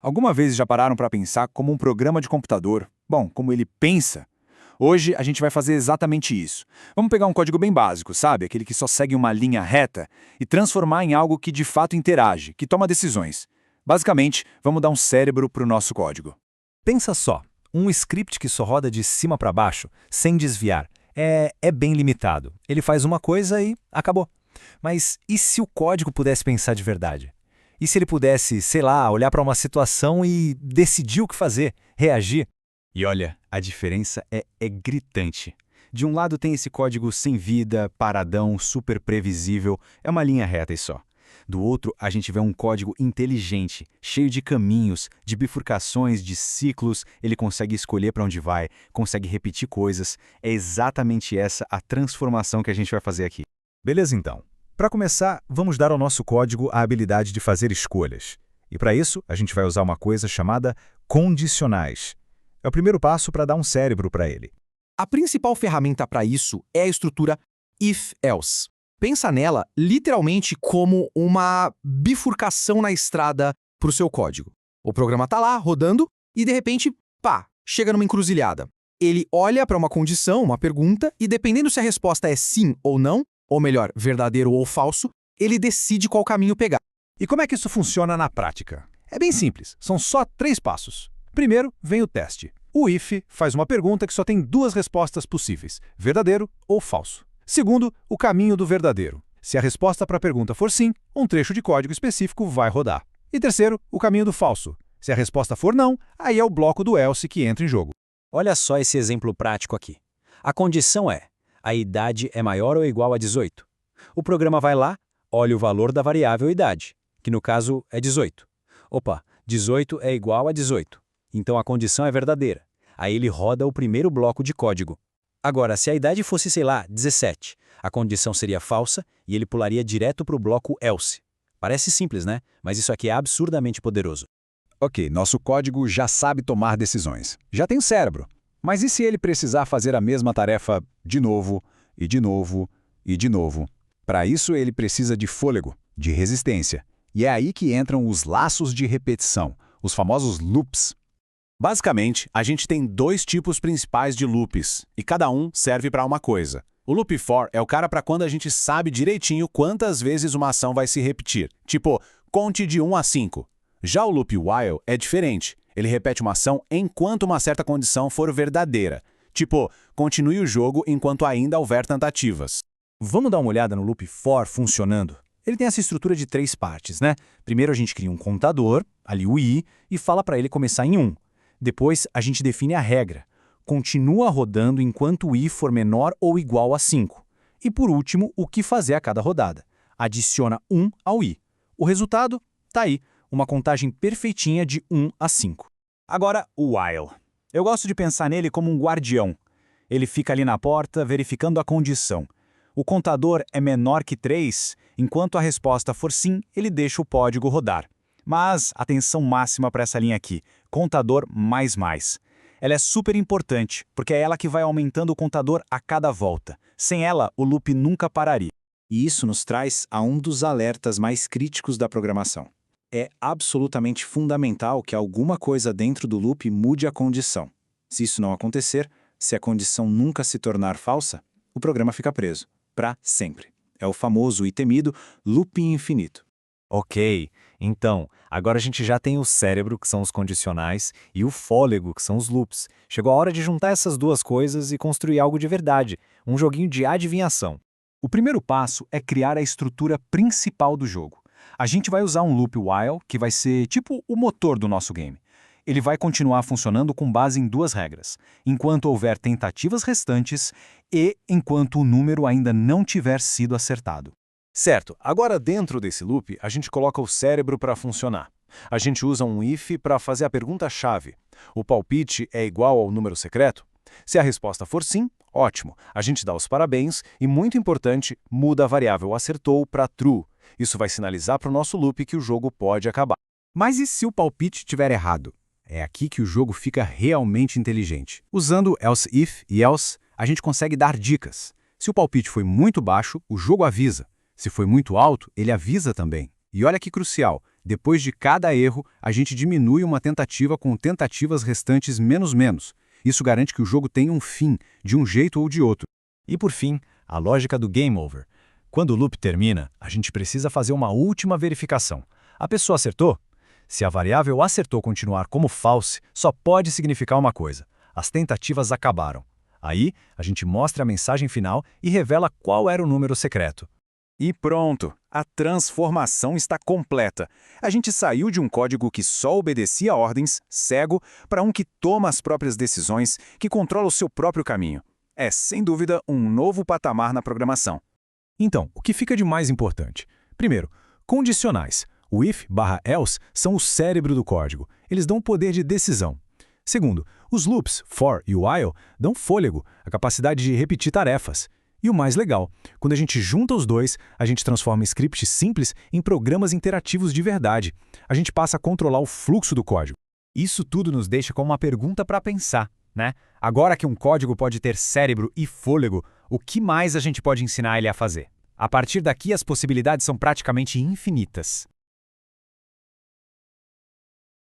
Alguma vez já pararam para pensar como um programa de computador, bom, como ele pensa? Hoje a gente vai fazer exatamente isso. Vamos pegar um código bem básico, sabe? Aquele que só segue uma linha reta e transformar em algo que de fato interage, que toma decisões. Basicamente, vamos dar um cérebro para o nosso código. Pensa só, um script que só roda de cima para baixo, sem desviar, é bem limitado. Ele faz uma coisa e acabou. Mas e se o código pudesse pensar de verdade? E se ele pudesse, sei lá, olhar para uma situação e decidir o que fazer, reagir? E olha, a diferença é gritante. De um lado tem esse código sem vida, paradão, super previsível, é uma linha reta e só. Do outro, a gente vê um código inteligente, cheio de caminhos, de bifurcações, de ciclos, ele consegue escolher para onde vai, consegue repetir coisas. É exatamente essa a transformação que a gente vai fazer aqui. Beleza, então. Para começar, vamos dar ao nosso código a habilidade de fazer escolhas. E para isso, a gente vai usar uma coisa chamada condicionais. É o primeiro passo para dar um cérebro para ele. A principal ferramenta para isso é a estrutura if-else. Pensa nela literalmente como uma bifurcação na estrada para o seu código. O programa está lá, rodando, e de repente, pá, chega numa encruzilhada. Ele olha para uma condição, uma pergunta, e dependendo se a resposta é sim ou não, ou melhor, verdadeiro ou falso, ele decide qual caminho pegar. E como é que isso funciona na prática? É bem simples, são só 3 passos. Primeiro, vem o teste. O if faz uma pergunta que só tem 2 respostas possíveis, verdadeiro ou falso. Segundo, o caminho do verdadeiro. Se a resposta para a pergunta for sim, um trecho de código específico vai rodar. E terceiro, o caminho do falso. Se a resposta for não, aí é o bloco do else que entra em jogo. Olha só esse exemplo prático aqui. A condição é: a idade é maior ou igual a 18. O programa vai lá, olha o valor da variável idade, que no caso é 18. Opa, 18 é igual a 18. Então a condição é verdadeira. Aí ele roda o primeiro bloco de código. Agora, se a idade fosse, sei lá, 17, a condição seria falsa e ele pularia direto para o bloco else. Parece simples, né? Mas isso aqui é absurdamente poderoso. Ok, nosso código já sabe tomar decisões. Já tem o cérebro. Mas e se ele precisar fazer a mesma tarefa de novo, e de novo, e de novo? Para isso, ele precisa de fôlego, de resistência. E é aí que entram os laços de repetição, os famosos loops. Basicamente, a gente tem 2 tipos principais de loops, e cada um serve para uma coisa. O loop for é o cara para quando a gente sabe direitinho quantas vezes uma ação vai se repetir, tipo, conte de 1 a 5. Já o loop while é diferente. Ele repete uma ação enquanto uma certa condição for verdadeira. Tipo, continue o jogo enquanto ainda houver tentativas. Vamos dar uma olhada no loop for funcionando? Ele tem essa estrutura de 3 partes, né? Primeiro a gente cria um contador, ali o i, e fala para ele começar em 1. Depois a gente define a regra. Continua rodando enquanto o i for menor ou igual a 5. E por último, o que fazer a cada rodada. Adiciona 1 ao i. O resultado? Tá aí. Uma contagem perfeitinha de 1 a 5. Agora, o while. Eu gosto de pensar nele como um guardião. Ele fica ali na porta, verificando a condição. O contador é menor que 3, enquanto a resposta for sim, ele deixa o código rodar. Mas, atenção máxima para essa linha aqui, contador mais mais. Ela é super importante, porque é ela que vai aumentando o contador a cada volta. Sem ela, o loop nunca pararia. E isso nos traz a um dos alertas mais críticos da programação. É absolutamente fundamental que alguma coisa dentro do loop mude a condição. Se isso não acontecer, se a condição nunca se tornar falsa, o programa fica preso, para sempre. É o famoso e temido looping infinito. Ok, então, agora a gente já tem o cérebro, que são os condicionais, e o fôlego, que são os loops. Chegou a hora de juntar essas 2 coisas e construir algo de verdade, um joguinho de adivinhação. O primeiro passo é criar a estrutura principal do jogo. A gente vai usar um loop while, que vai ser tipo o motor do nosso game. Ele vai continuar funcionando com base em 2 regras, enquanto houver tentativas restantes e enquanto o número ainda não tiver sido acertado. Certo, agora dentro desse loop, a gente coloca o cérebro para funcionar. A gente usa um if para fazer a pergunta-chave. O palpite é igual ao número secreto? Se a resposta for sim, ótimo. A gente dá os parabéns e, muito importante, muda a variável acertou para true. Isso vai sinalizar para o nosso loop que o jogo pode acabar. Mas e se o palpite estiver errado? É aqui que o jogo fica realmente inteligente. Usando else if e else, a gente consegue dar dicas. Se o palpite foi muito baixo, o jogo avisa. Se foi muito alto, ele avisa também. E olha que crucial, Depois de cada erro, a gente diminui uma tentativa com tentativas restantes menos. Isso garante que o jogo tenha um fim, de um jeito ou de outro. E por fim, a lógica do game over. Quando o loop termina, a gente precisa fazer uma última verificação. A pessoa acertou? Se a variável acertou continuar como false, só pode significar uma coisa: as tentativas acabaram. Aí, a gente mostra a mensagem final e revela qual era o número secreto. E pronto, a transformação está completa. A gente saiu de um código que só obedecia ordens, cego, para um que toma as próprias decisões, que controla o seu próprio caminho. É, sem dúvida, um novo patamar na programação. Então, o que fica de mais importante? Primeiro, condicionais. O if/else são o cérebro do código. Eles dão poder de decisão. Segundo, os loops, for e while, dão fôlego, a capacidade de repetir tarefas. E o mais legal, quando a gente junta os dois, a gente transforma scripts simples em programas interativos de verdade. A gente passa a controlar o fluxo do código. Isso tudo nos deixa com uma pergunta para pensar, né? Agora que um código pode ter cérebro e fôlego, o que mais a gente pode ensinar ele a fazer? A partir daqui, as possibilidades são praticamente infinitas.